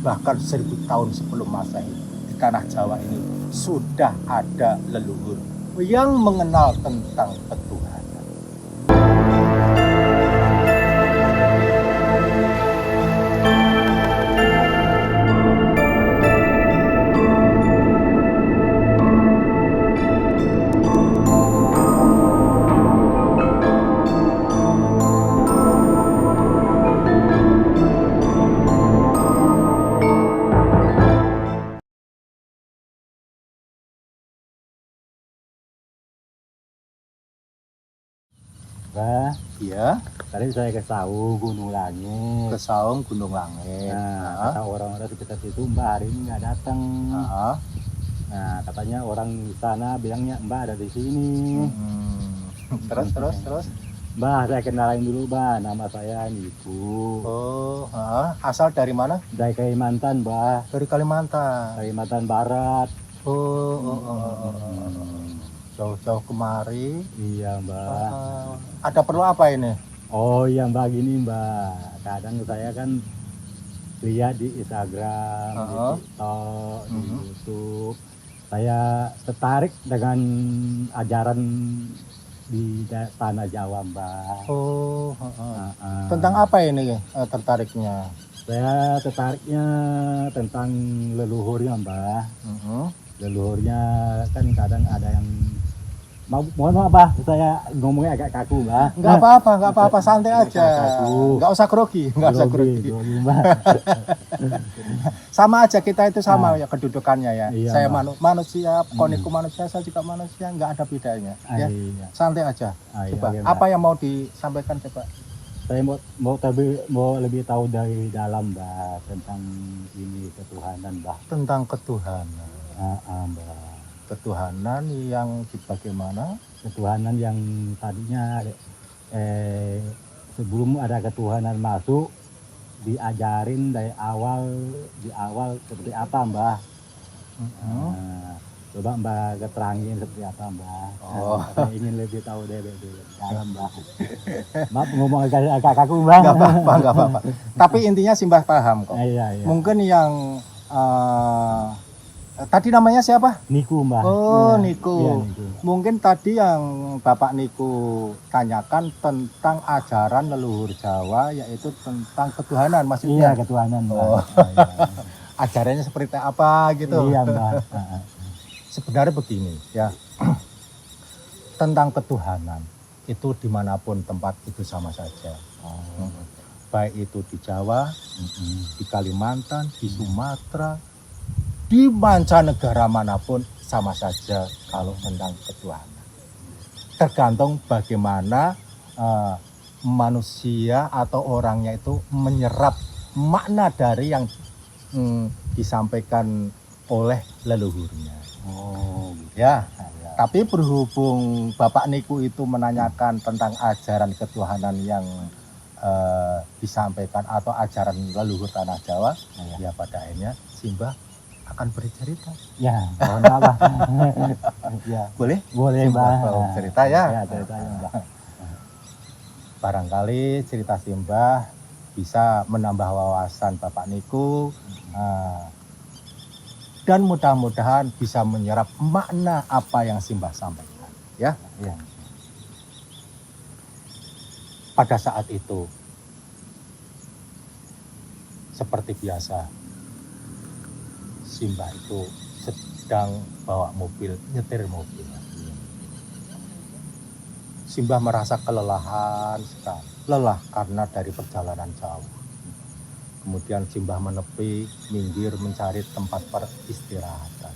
bahkan 1000 tahun sebelum Masehi di tanah Jawa ini sudah ada leluhur yang mengenal tentang ketuhanan. Bah, Ya, tadi saya ke Saung Gunung Langit. ke Saung Gunung Langit. Nah, kata orang-orang sekitar situ Mbak hari ini nggak datang. Ah, Nah, katanya orang di sana bilangnya Mbak ada di sini. Terus. Mbak, saya kenalin dulu Mbak, nama saya Niku. Oh, asal dari mana? Dari Kalimantan Mbak, Dari Kalimantan. Kalimantan Barat. Oh. Jauh-jauh kemari. Iya Mbak. Ada perlu apa ini? Oh iya Mbak, gini Mbak, kadang saya kan lihat di Instagram, di TikTok, di YouTube, saya tertarik dengan ajaran di tanah Jawa Mbak. Oh, Nah, tentang apa ini tertariknya? saya tertariknya tentang leluhurnya Mbak. Leluhurnya kan kadang ada yang mohon maaf Mbak, saya ngomongnya agak kaku Mbak. Nggak apa-apa, santai aja. Nggak usah grogi, Grogi, Mbak. Sama aja, kita itu sama ya kedudukannya ya. Iya, Saya Mbak. manusia, Koniku manusia, saya juga manusia, nggak ada bedanya. Ya, Iya. santai aja. Iya, Coba, iya, Mbak. apa yang mau disampaikan coba? Saya mau lebih tahu dari dalam Mbak tentang ini ketuhanan Mbak. Tentang ketuhanan. Mbak. Ketuhanan yang bagaimana? Ketuhanan yang tadinya sebelum ada ketuhanan masuk diajarin di awal seperti apa Mbak. Coba Mbak keterangin seperti apa Mbak. Saya ingin lebih tahu dari dalam Mbak. Maaf ngomong agak kaku Mbak. Nggak apa-apa. Tapi intinya Simbah paham kok. Iya. Mungkin yang tadi namanya siapa? Niku Mbak. Oh, Iya. Niku. Iya, Niku. Mungkin tadi yang Bapak Niku tanyakan tentang ajaran leluhur Jawa, yaitu tentang ketuhanan Iya, maksudnya. ketuhanan Mbak. Oh. Iya. Ajarannya seperti apa gitu. Iya Mbak. Sebenarnya begini ya. Tentang ketuhanan itu dimanapun tempat itu sama saja. Baik itu di Jawa, di Kalimantan, di Sumatera, di mancanegara manapun sama saja kalau tentang ketuhanan. Tergantung bagaimana manusia atau orangnya itu menyerap makna dari yang disampaikan oleh leluhurnya. Oh, gitu. Ya, tapi berhubung Bapak Niku itu menanyakan tentang ajaran ketuhanan yang disampaikan atau ajaran leluhur tanah Jawa, ya pada akhirnya Simbah akan bercerita. Ya, mohon maaf. Ya, Boleh? boleh Mbak. Simbah cerita ya. Ya, ceritanya Mbak. Barangkali cerita Simbah bisa menambah wawasan Bapak Niku, dan mudah-mudahan bisa menyerap makna apa yang Simbah sampaikan. Ya. Ya. Pada saat itu, seperti biasa, Simbah itu sedang bawa mobil, nyetir mobil. Simbah merasa kelelahan sekali, lelah karena dari perjalanan jauh. Kemudian Simbah menepi, minggir mencari tempat peristirahatan.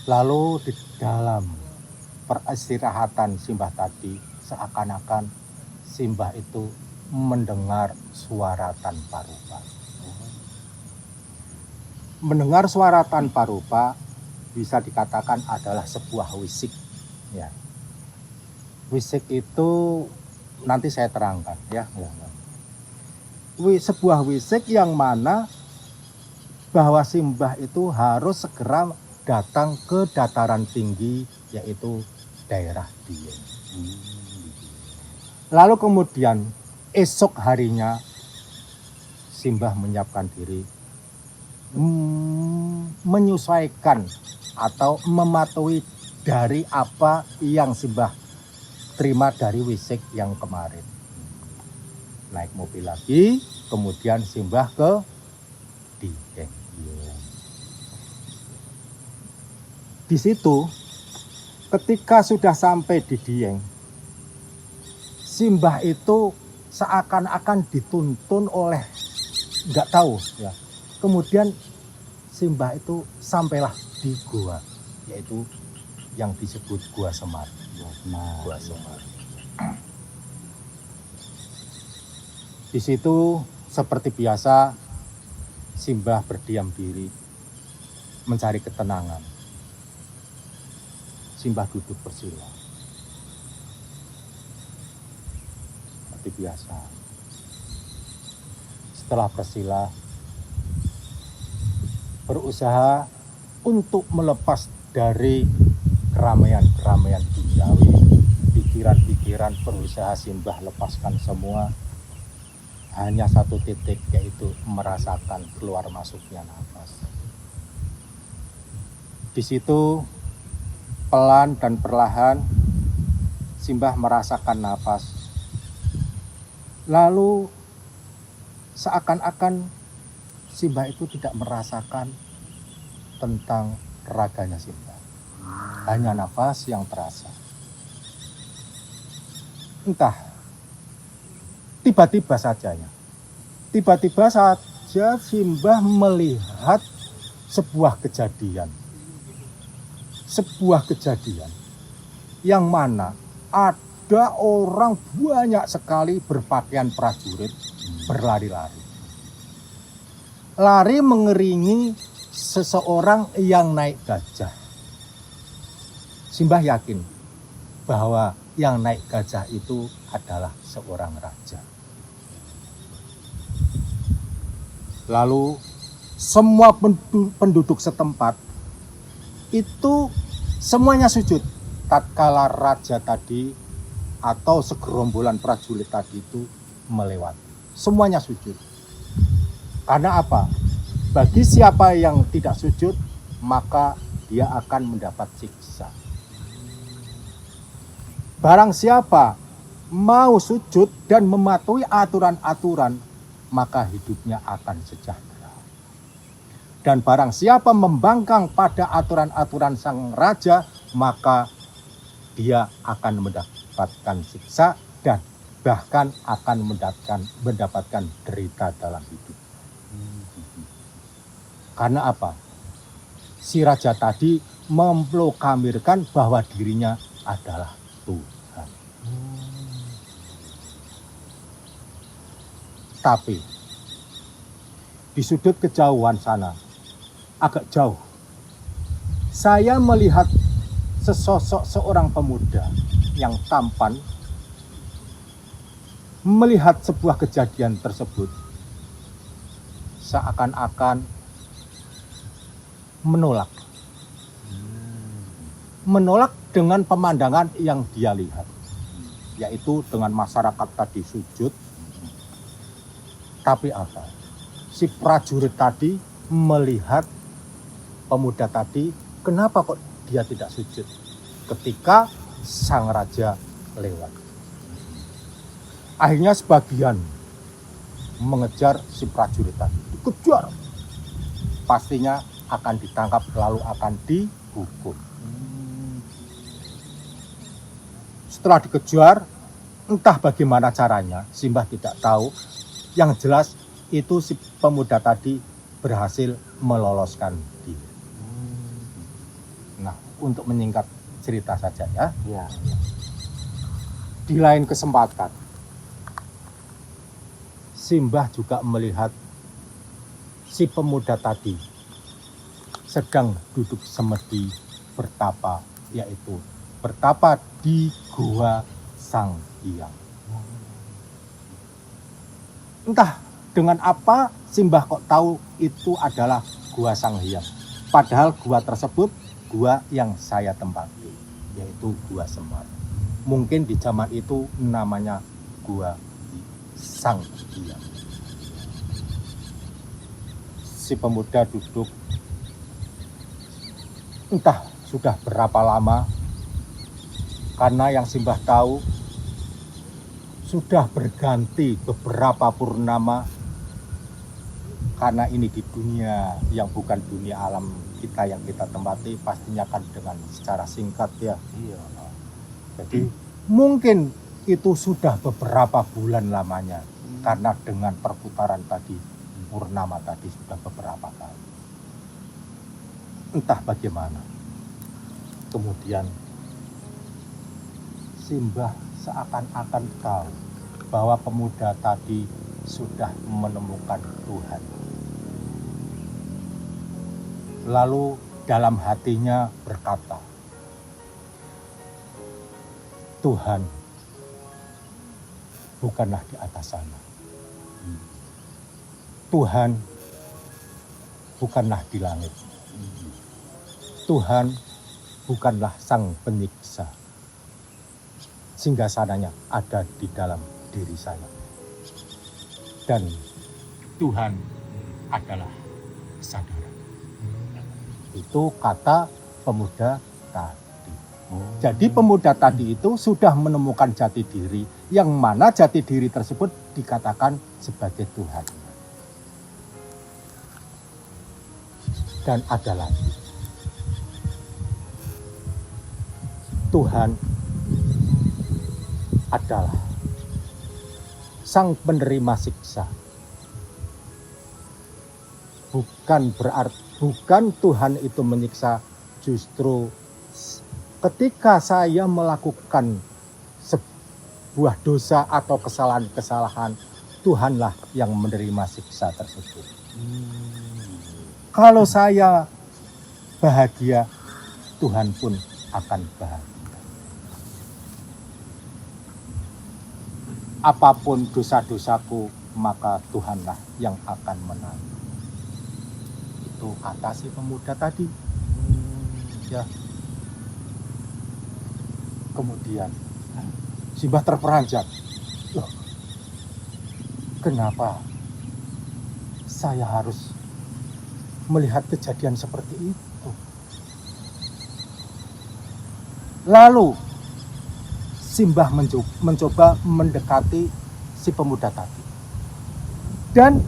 Lalu di dalam peristirahatan Simbah tadi, seakan-akan Simbah itu mendengar suara tanpa rupa. Mendengar suara tanpa rupa bisa dikatakan adalah sebuah wisik. Ya. Wisik itu nanti saya terangkan ya. Sebuah wisik yang mana bahwa Simbah itu harus segera datang ke dataran tinggi, yaitu daerah Dieng. Lalu kemudian esok harinya Simbah menyiapkan diri, menyesuaikan atau mematuhi dari apa yang Simbah terima dari wisik yang kemarin. Naik mobil lagi, kemudian Simbah ke Dieng. Di situ, ketika sudah sampai di Dieng, Simbah itu seakan-akan dituntun oleh nggak tahu ya. Kemudian Simbah itu sampailah di gua, yaitu yang disebut Gua Semar. Gua Semar. Di situ seperti biasa Simbah berdiam diri, mencari ketenangan. Simbah duduk bersila. Seperti biasa. Setelah bersila, berusaha untuk melepas dari keramaian-keramaian duniawi, pikiran-pikiran berusaha Simbah lepaskan semua. Hanya satu titik, yaitu merasakan keluar masuknya nafas. Di situ pelan dan perlahan Simbah merasakan nafas. Lalu seakan-akan Simbah itu tidak merasakan tentang raganya Simbah. Hanya nafas yang terasa. Entah, tiba-tiba saja Simbah melihat sebuah kejadian yang mana ada orang banyak sekali berpakaian prajurit berlari-lari. Lari mengiringi seseorang yang naik gajah. Simbah yakin bahwa yang naik gajah itu adalah seorang raja. Lalu semua penduduk setempat itu semuanya sujud tatkala raja tadi atau segerombolan prajurit tadi itu melewati. Semuanya sujud. Karena apa? Bagi siapa yang tidak sujud, maka dia akan mendapat siksa. Barang siapa mau sujud dan mematuhi aturan-aturan, maka hidupnya akan sejahtera. Dan barang siapa membangkang pada aturan-aturan sang raja, maka dia akan mendapatkan siksa dan bahkan akan mendapatkan derita dalam hidup. Karena apa? Si raja tadi memproklamirkan bahwa dirinya adalah Tuhan. Tapi di sudut kejauhan sana, agak jauh, saya melihat sesosok seorang pemuda yang tampan melihat sebuah kejadian tersebut, seakan-akan menolak dengan pemandangan yang dia lihat, yaitu dengan masyarakat tadi sujud. Tapi apa? Si prajurit tadi melihat pemuda tadi, kenapa kok dia tidak sujud ketika sang raja lewat. Akhirnya sebagian mengejar si prajurit tadi, dikejar. Pastinya akan ditangkap lalu akan dihukum. Setelah dikejar, entah bagaimana caranya, Simbah tidak tahu. Yang jelas itu si pemuda tadi berhasil meloloskan diri. Nah, untuk menyingkat cerita saja ya. Di lain kesempatan, Simbah juga melihat si pemuda tadi sedang duduk semedi bertapa, yaitu bertapa di Gua Sang Hyang. Entah dengan apa Simbah kok tahu itu adalah Gua Sang Hyang. Padahal gua tersebut gua yang saya tempati, yaitu Gua Semar. Mungkin di zaman itu namanya Gua Sang Hyang. si pemuda duduk entah sudah berapa lama, karena yang Simbah tahu sudah berganti beberapa purnama, karena ini di dunia yang bukan dunia alam kita yang kita tempati, pastinya kan dengan secara singkat ya. Iya. Jadi mungkin itu sudah beberapa bulan lamanya, karena dengan perputaran tadi purnama tadi sudah beberapa kali. Entah bagaimana. Kemudian Simbah seakan-akan tahu bahwa pemuda tadi sudah menemukan Tuhan. Lalu dalam hatinya berkata, Tuhan bukanlah di atas sana. Tuhan bukanlah di langit. Tuhan bukanlah sang penyiksa. Singgasananya ada di dalam diri saya. Dan Tuhan adalah saudara. Itu kata pemuda tadi. Jadi pemuda tadi itu sudah menemukan jati diri, yang mana jati diri tersebut dikatakan sebagai Tuhan. Dan ada lagi. Tuhan adalah sang penerima siksa. Bukan Tuhan itu menyiksa, justru ketika saya melakukan sebuah dosa atau kesalahan-kesalahan, Tuhanlah yang menerima siksa tersebut. Kalau saya bahagia, Tuhan pun akan bahagia. Apapun dosa-dosaku, maka Tuhanlah yang akan menang. Itu kata si pemuda tadi. Ya. Kemudian Simbah terperanjat. Loh, kenapa saya harus melihat kejadian seperti itu? Lalu Simbah mencoba mendekati si pemuda tadi. Dan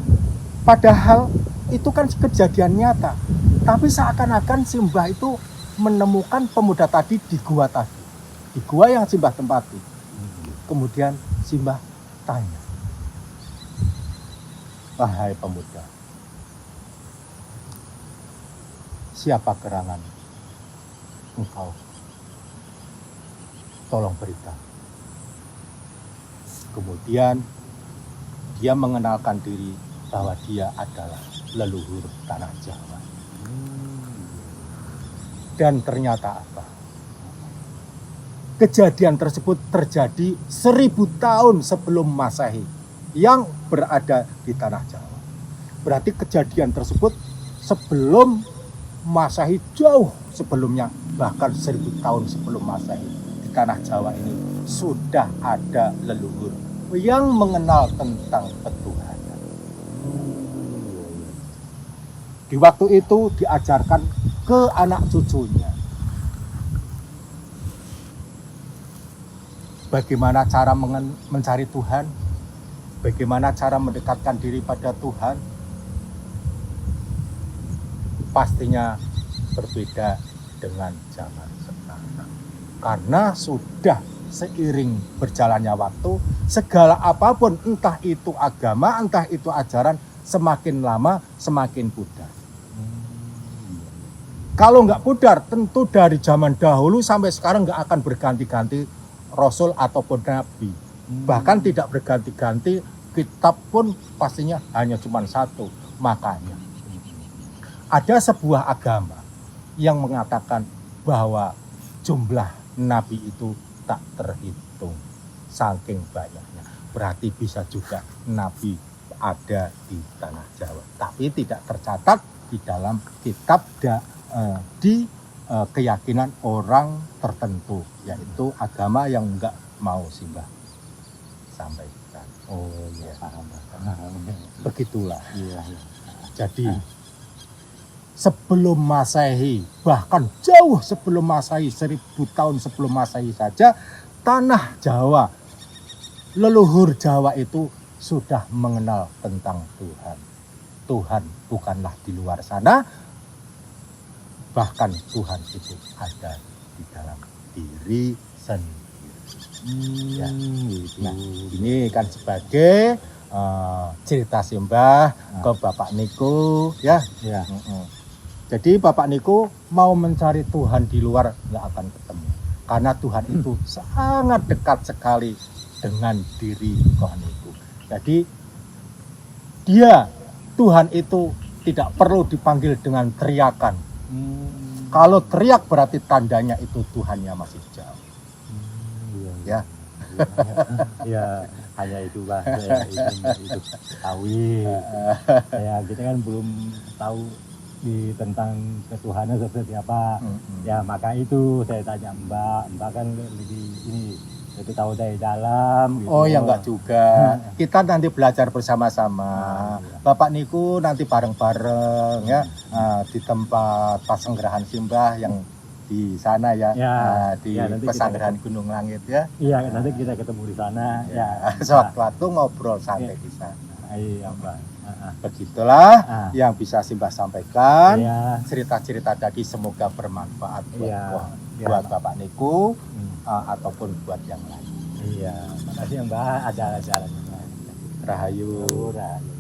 padahal itu kan kejadian nyata. Tapi seakan-akan Simbah itu menemukan pemuda tadi di gua tadi. Di gua yang Simbah tempati. Kemudian Simbah tanya, wahai pemuda, siapa gerangan engkau? Tolong beritahu. Kemudian dia mengenalkan diri bahwa dia adalah leluhur tanah Jawa. Dan ternyata apa? Kejadian tersebut terjadi 1000 tahun sebelum Masehi yang berada di tanah Jawa. Berarti kejadian tersebut sebelum Masehi, jauh sebelumnya, bahkan 1000 tahun sebelum Masehi. Tanah Jawa ini sudah ada leluhur yang mengenal tentang ketuhanan. Di waktu itu diajarkan ke anak cucunya bagaimana cara mencari Tuhan, bagaimana cara mendekatkan diri pada Tuhan. Pastinya berbeda dengan zaman sekarang. Karena sudah seiring berjalannya waktu, segala apapun, entah itu agama, entah itu ajaran, semakin lama semakin pudar. Kalau nggak pudar, tentu dari zaman dahulu sampai sekarang nggak akan berganti-ganti Rasul ataupun Nabi. Bahkan tidak berganti-ganti, kitab pun pastinya hanya cuma satu. Makanya ada sebuah agama yang mengatakan bahwa jumlah Nabi itu tak terhitung, saking banyaknya. Berarti bisa juga Nabi ada di tanah Jawa, tapi tidak tercatat di dalam kitab keyakinan orang tertentu, yaitu agama yang enggak mau Simbah sampaikan. Oh iya, paham. Begitulah. Iya. Jadi sebelum Masehi, bahkan jauh sebelum Masehi, 1000 tahun sebelum Masehi saja, tanah Jawa, leluhur Jawa itu sudah mengenal tentang Tuhan. Tuhan bukanlah di luar sana, bahkan Tuhan itu ada di dalam diri sendiri. Ya. Gitu. Nah, ini kan sebagai cerita Simbah ke Bapak Niko, ya. Ya. Jadi Bapak Niko mau mencari Tuhan di luar nggak akan ketemu, karena Tuhan itu sangat dekat sekali dengan diri Koh Niko. Jadi Tuhan itu tidak perlu dipanggil dengan teriakan. Kalau teriak berarti tandanya itu Tuhannya masih jauh. Ya. Ya, hanya itu bahasa itu tawi. Ya, kita kan belum tahu tentang ketuhanan seperti apa. Ya, maka itu saya tanya Mbak kan lebih tahu dari dalam. Gitu. Oh ya enggak juga. Kita nanti belajar bersama-sama. Bapak Niku nanti bareng-bareng ya di tempat pasenggerahan Simbah yang di sana ya, di Pesanggerahan Gunung Langit ya. Iya, nanti kita ketemu di sana. Ya. Sewaktu-waktu ngobrol santai di sana. Iya, Mbak. Begitulah yang bisa Simbah sampaikan. Cerita-cerita tadi semoga bermanfaat buat Bapak Niku ataupun buat yang lain. Iya, makasih Mbak. Ada jalannya. Rahayu. Rahayu.